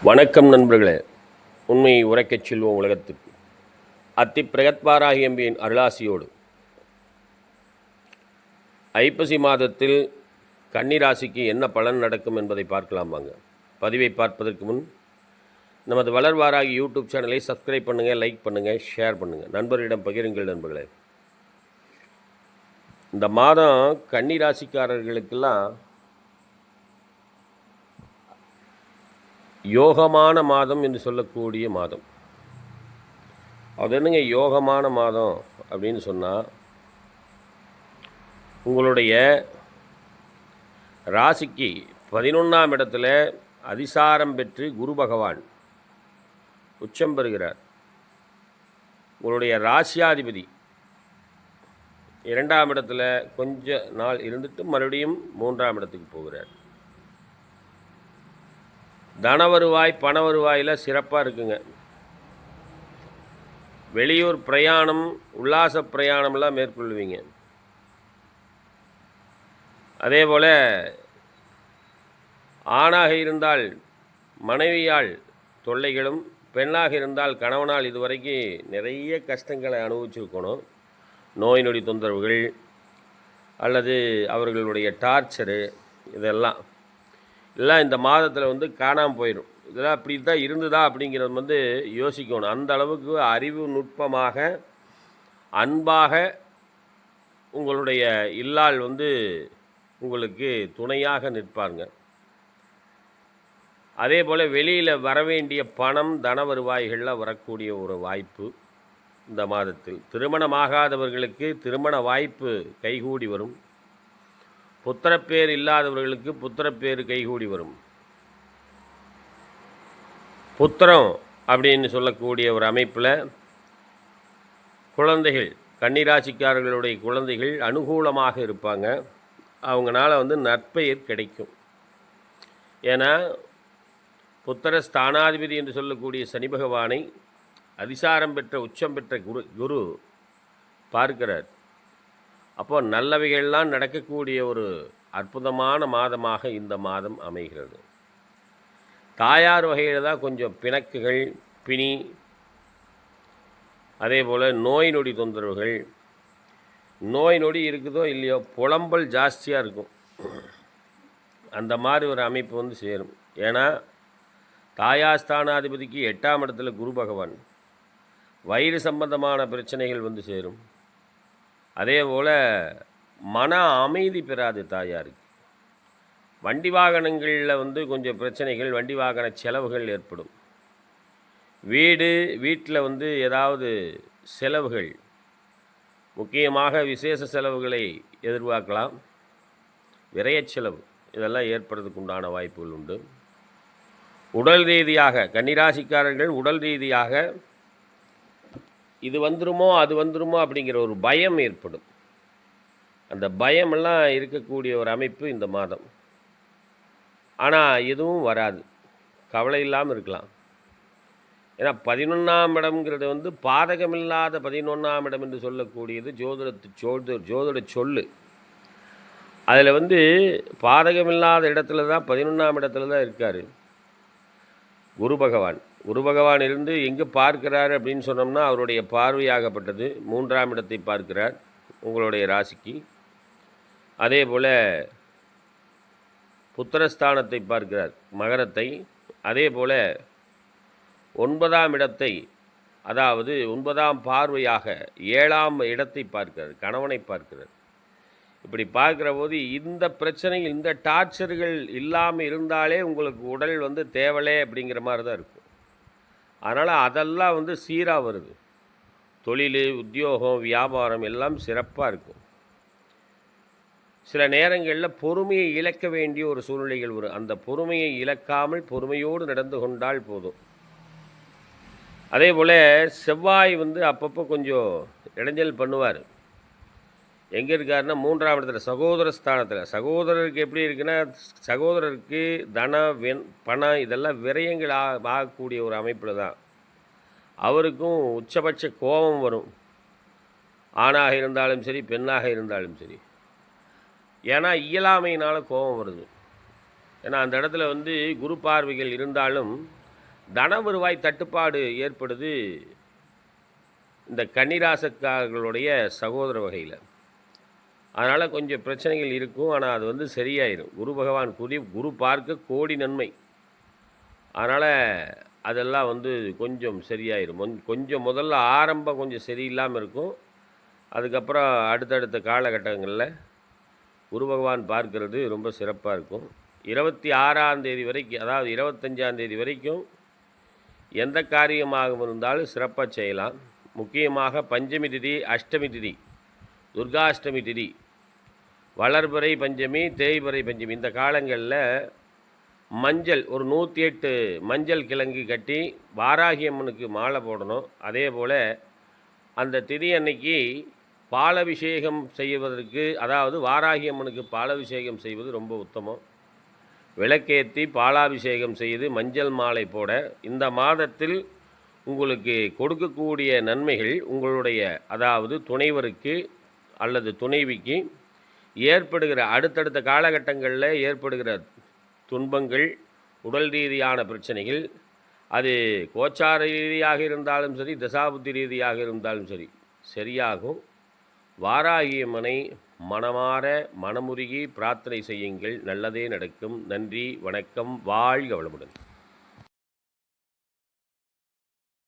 வணக்கம் நண்பர்களே. உண்மையை உரைக்கச் செல்வோம் உலகத்துக்கு. அத்தி பிரகத்வாராகி எம்பியின் அருளாசியோடு ஐப்பசி மாதத்தில் கன்னிராசிக்கு என்ன பலன் நடக்கும் என்பதை பார்க்கலாம் வாங்க. பதிவை பார்ப்பதற்கு முன் நமது வளர்வாராகி யூடியூப் சேனலை சப்ஸ்கிரைப் பண்ணுங்கள், லைக் பண்ணுங்கள், ஷேர் பண்ணுங்கள், நண்பர்களிடம் பகிருங்கள் நண்பர்களே. இந்த மாதம் கன்னிராசிக்காரர்களுக்கெல்லாம் யோகமான மாதம் என்று சொல்லக்கூடிய மாதம். அது என்னங்க யோகமான மாதம் அப்படின்னு சொன்னால், உங்களுடைய ராசிக்கு 11ஆம் இடத்துல அதிசாரம் பெற்று குரு பகவான் உச்சம் பெறுகிறார். உங்களுடைய ராசியாதிபதி 2ஆம் இடத்துல கொஞ்ச நாள் இருந்துட்டு மறுபடியும் 3ஆம் இடத்துக்கு போகிறார். தன வருவாய் பண வருவாயில் சிறப்பாக இருக்குங்க. வெளியூர் பிரயாணம், உல்லாச பிரயாணம்லாம் மேற்கொள்வீங்க. அதே போல் ஆணாக இருந்தால் மனைவியால் தொல்லைகளும், பெண்ணாக இருந்தால் கணவனால் இதுவரைக்கும் நிறைய கஷ்டங்களை அனுபவிச்சிருக்கணும். நோய் நொடி தொந்தரவுகள் அல்லது அவர்களுடைய டார்ச்சரு இதெல்லாம் இந்த மாதத்தில் காணாமல் போயிடும். இதெல்லாம் அப்படி தான் இருந்ததா அப்படிங்கிறது யோசிக்கணும். அந்த அளவுக்கு அறிவு நுட்பமாக அன்பாக உங்களுடைய இல்லால் உங்களுக்கு துணையாக நிற்பாங்க. அதே போல் வெளியில் வரவேண்டிய பணம், தன வருவாய்களில் வரக்கூடிய ஒரு வாய்ப்பு இந்த மாதத்தில். திருமணமாகாதவர்களுக்கு திருமண வாய்ப்பு கைகூடி வரும். புத்திரப்பேர் இல்லாதவர்களுக்கு புத்திரப்பேர் கைகூடி வரும். புத்திரம் அப்படின்னு சொல்லக்கூடிய ஒரு அமைப்பில் குழந்தைகள், கன்னிராசிக்காரர்களுடைய குழந்தைகள் அனுகூலமாக இருப்பாங்க. அவங்களால நற்பெயர் கிடைக்கும். ஏன்னா புத்திர ஸ்தானாதிபதி என்று சொல்லக்கூடிய சனி பகவானை அதிசாரம் பெற்ற உச்சம் பெற்ற குரு பார்க்கிறார். அப்போ நல்லவைகள்லாம் நடக்கக்கூடிய ஒரு அற்புதமான மாதமாக இந்த மாதம் அமைகிறது. தாயார் வகையில் தான் கொஞ்சம் பிணக்குகள், பிணி, அதே போல் நோய் நொடி தொந்தரவுகள். நோய் நொடி இருக்குதோ இல்லையோ, புலம்பல் ஜாஸ்தியாக இருக்கும். அந்த மாதிரி ஒரு அமைப்பு சேரும். ஏன்னா தாயாஸ்தானாதிபதிக்கு 8ஆம் இடத்துல குரு பகவான். வயிறு சம்பந்தமான பிரச்சனைகள் சேரும். அதே போல் மன அமைதி பெறாது தாயாருக்கு. வண்டி வாகனங்களில் கொஞ்சம் பிரச்சனைகள், வண்டி வாகன செலவுகள் ஏற்படும். வீட்டில் ஏதாவது செலவுகள், முக்கியமாக விசேஷ செலவுகளை எதிர்பார்க்கலாம். விரைய செலவு இதெல்லாம் ஏற்படுறதுக்கு உண்டான வாய்ப்புகள் உண்டு. உடல் ரீதியாக கன்னிராசிக்காரர்கள் உடல் ரீதியாக இது வந்துருமோ அது வந்துருமோ அப்படிங்கிற ஒரு பயம் ஏற்படும். அந்த பயமெல்லாம் இருக்கக்கூடிய ஒரு அமைப்பு இந்த மாதம். ஆனால் எதுவும் வராது, கவலை இல்லாமல் இருக்கலாம். ஏன்னா 11ஆம் இடம்ங்கிறது பாதகமில்லாத 11ஆம் இடம் என்று சொல்லக்கூடியது ஜோதிட சொல்லு. அதில் பாதகமில்லாத இடத்துல தான் 11ஆம் இடத்துல தான் இருக்கார் குரு பகவான். குரு பகவான் இருந்து எங்கே பார்க்கிறார் அப்படின்னு சொன்னோம்னா, அவருடைய பார்வையாகப்பட்டது 3ஆம் இடத்தை பார்க்கிறார் உங்களுடைய ராசிக்கு. அதே போல் புத்திரஸ்தானத்தை பார்க்கிறார், மகரத்தை. அதே போல் 9ஆம் இடத்தை, அதாவது 9ஆம் பார்வையாக 7ஆம் இடத்தை பார்க்கிறார், கணவனை பார்க்கிறார். இப்படி பார்க்குற போது இந்த பிரச்சனை, இந்த டார்ச்சர்கள் இல்லாமல் இருந்தாலே உங்களுக்கு உடல் தேவலை அப்படிங்கிற மாதிரி தான் இருக்கும். அதனால் அதெல்லாம் சீராக வருது. தொழில், உத்தியோகம், வியாபாரம் எல்லாம் சிறப்பாக இருக்கும். சில நேரங்களில் பொறுமையை இழக்க வேண்டிய ஒரு சூழ்நிலைகள் வரும். அந்த பொறுமையை இழக்காமல் பொறுமையோடு நடந்து கொண்டால் போதும். அதே போல் செவ்வாய் அப்பப்போ கொஞ்சம் இடைஞ்சல் பண்ணுவார். எங்கே இருக்காருன்னா 3ஆம் இடத்துல சகோதர ஸ்தானத்தில். சகோதரருக்கு எப்படி இருக்குன்னா, சகோதரருக்கு தன பணம் இதெல்லாம் விரயங்கள் ஆகக்கூடிய ஒரு அமைப்பில் தான். அவருக்கும் உச்சபட்ச கோபம் வரும், ஆணாக இருந்தாலும் சரி பெண்ணாக இருந்தாலும் சரி. ஏன்னா இயலாமையினால் கோபம் வருது. ஏன்னா அந்த இடத்துல குரு பார்வைகள் இருந்தாலும் தன வருவாய் தட்டுப்பாடு ஏற்படுது இந்த கன்னிராசிக்காரர்களுடைய சகோதர வகையில். அதனால் கொஞ்சம் பிரச்சனைகள் இருக்கும். ஆனால் அது வந்து சரியாயிடும். குரு பகவான் குரு பார்க்க கோடி நன்மை. அதனால் அதெல்லாம் வந்து கொஞ்சம் சரியாயிடும். கொஞ்சம் முதல்ல ஆரம்பம் கொஞ்சம் சரியில்லாமல் இருக்கும். அதுக்கப்புறம் அடுத்தடுத்த காலகட்டங்களில் குரு பகவான் பார்க்கறது ரொம்ப சிறப்பாக இருக்கும். 26ஆம் தேதி வரைக்கும், அதாவது 25ஆம் தேதி வரைக்கும் எந்த காரியமாக இருந்தாலும் சிறப்பாக செய்யலாம். முக்கியமாக பஞ்சமி திதி, அஷ்டமி திதி, துர்காஷ்டமி திதி, வளர்பிறை பஞ்சமி, தேய்பிறை பஞ்சமி, இந்த காலங்களில் மஞ்சள் ஒரு 108 மஞ்சள் கிழங்கு கட்டி வாராகி அம்மனுக்கு மாலை போடணும். அதே போல் அந்த திதி அன்னைக்கு பாலபிஷேகம் செய்வதற்கு, அதாவது வாராகி அம்மனுக்கு பாலபிஷேகம் செய்வது ரொம்ப உத்தமம். விளக்கேற்றி பாலாபிஷேகம் செய்து மஞ்சள் மாலை போட இந்த மாதத்தில் உங்களுக்கு கொடுக்கக்கூடிய நன்மைகள் உங்களுடைய, அதாவது துணைவருக்கு அல்லது துணைவிக்கு ஏற்படுகிற அடுத்தடுத்த காலகட்டங்களில் ஏற்படுகிற துன்பங்கள், உடல் ரீதியான பிரச்சனைகள், அது கோச்சார ரீதியாக இருந்தாலும் சரி, தசாபுத்தி ரீதியாக இருந்தாலும் சரி சரியாகும். வாராகி அம்மனை மனமார மனமுருகி பிரார்த்தனை செய்யுங்கள். நல்லதே நடக்கும். நன்றி, வணக்கம், வாழ்க வளமுடன்.